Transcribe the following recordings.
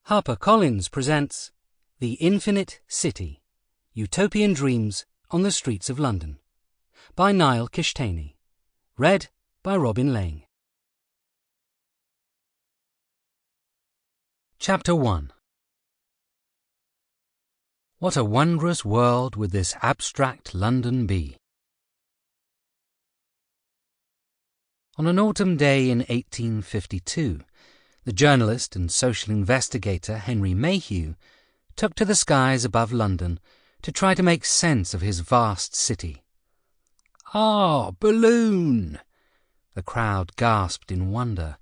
HarperCollins presents The Infinite City, Utopian Dreams on the Streets of London, by Niall Kishtainy, read by Robin Liang. Chapter 1. What a wondrous world would this abstract London be? On an autumn day in 1852, the journalist and social investigator Henry Mayhew took to the skies above London to try to make sense of his vast city. "Ah, balloon!" the crowd gasped in wonder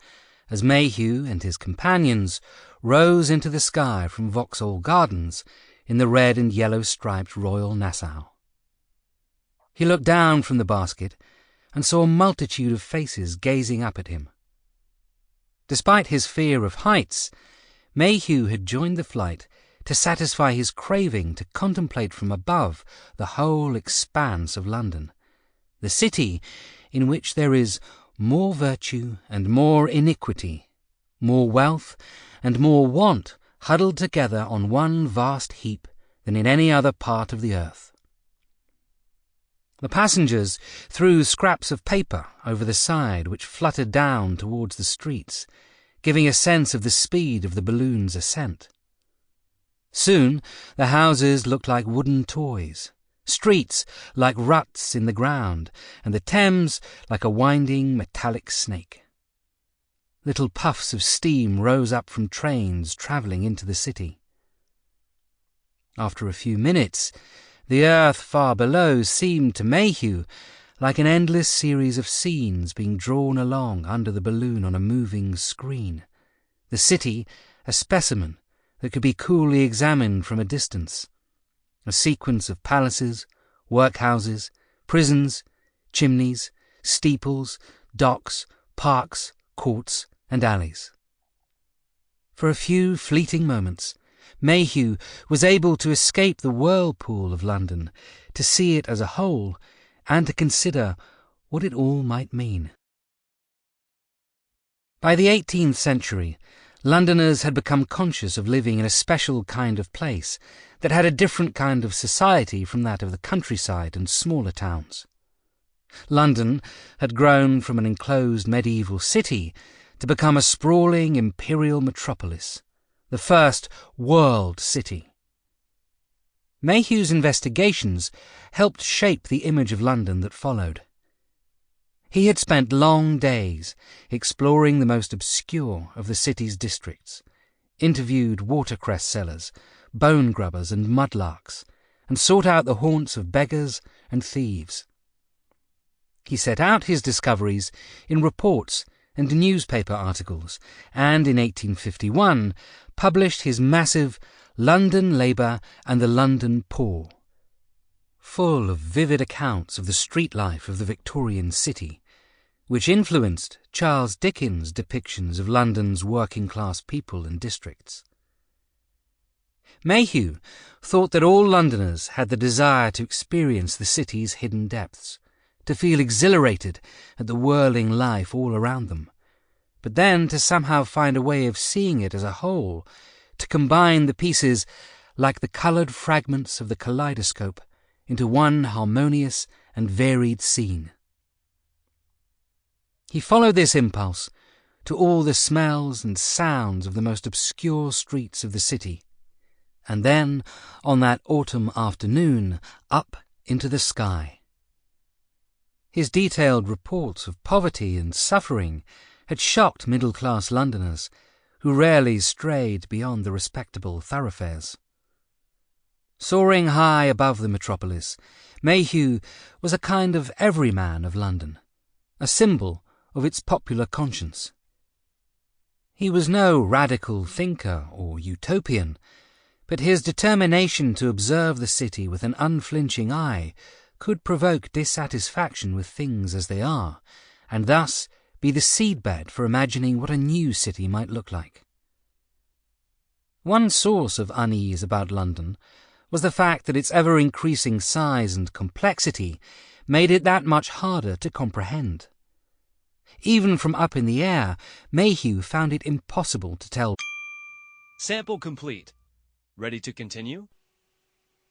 as Mayhew and his companions rose into the sky from Vauxhall Gardens in the red and yellow striped Royal Nassau. He looked down from the basket and saw a multitude of faces gazing up at him. Despite his fear of heights, Mayhew had joined the flight to satisfy his craving to contemplate from above the whole expanse of London, the city in which there is more virtue and more iniquity, more wealth and more want huddled together on one vast heap than in any other part of the earth. The passengers threw scraps of paper over the side which fluttered down towards the streets, giving a sense of the speed of the balloon's ascent. Soon the houses looked like wooden toys, streets like ruts in the ground, and the Thames like a winding metallic snake. Little puffs of steam rose up from trains travelling into the city. After a few minutes, the earth far below seemed to Mayhew like an endless series of scenes being drawn along under the balloon on a moving screen, the city a specimen that could be coolly examined from a distance, a sequence of palaces, workhouses, prisons, chimneys, steeples, docks, parks, courts, and alleys. For a few fleeting moments, Mayhew was able to escape the whirlpool of London, to see it as a whole, and to consider what it all might mean. By the 18th century, Londoners had become conscious of living in a special kind of place that had a different kind of society from that of the countryside and smaller towns. London had grown from an enclosed medieval city to become a sprawling imperial metropolis, the first world city. Mayhew's investigations helped shape the image of London that followed. He had spent long days exploring the most obscure of the city's districts, interviewed watercress sellers, bone grubbers and mudlarks, and sought out the haunts of beggars and thieves. He set out his discoveries in reports and newspaper articles, and in 1851 published his massive London Labour and the London Poor, full of vivid accounts of the street life of the Victorian city, which influenced Charles Dickens' depictions of London's working-class people and districts. Mayhew thought that all Londoners had the desire to experience the city's hidden depths, to feel exhilarated at the whirling life all around them, but then to somehow find a way of seeing it as a whole, to combine the pieces like the coloured fragments of the kaleidoscope into one harmonious and varied scene. He followed this impulse to all the smells and sounds of the most obscure streets of the city, and then, on that autumn afternoon, up into the sky. His detailed reports of poverty and suffering had shocked middle-class Londoners, who rarely strayed beyond the respectable thoroughfares. Soaring high above the metropolis, Mayhew was a kind of everyman of London, a symbol of its popular conscience. He was no radical thinker or utopian, but his determination to observe the city with an unflinching eye could provoke dissatisfaction with things as they are, and thus be the seedbed for imagining what a new city might look like. One source of unease about London was the fact that its ever-increasing size and complexity made it that much harder to comprehend. Even from up in the air, Mayhew found it impossible to tell Sample complete. Ready to continue?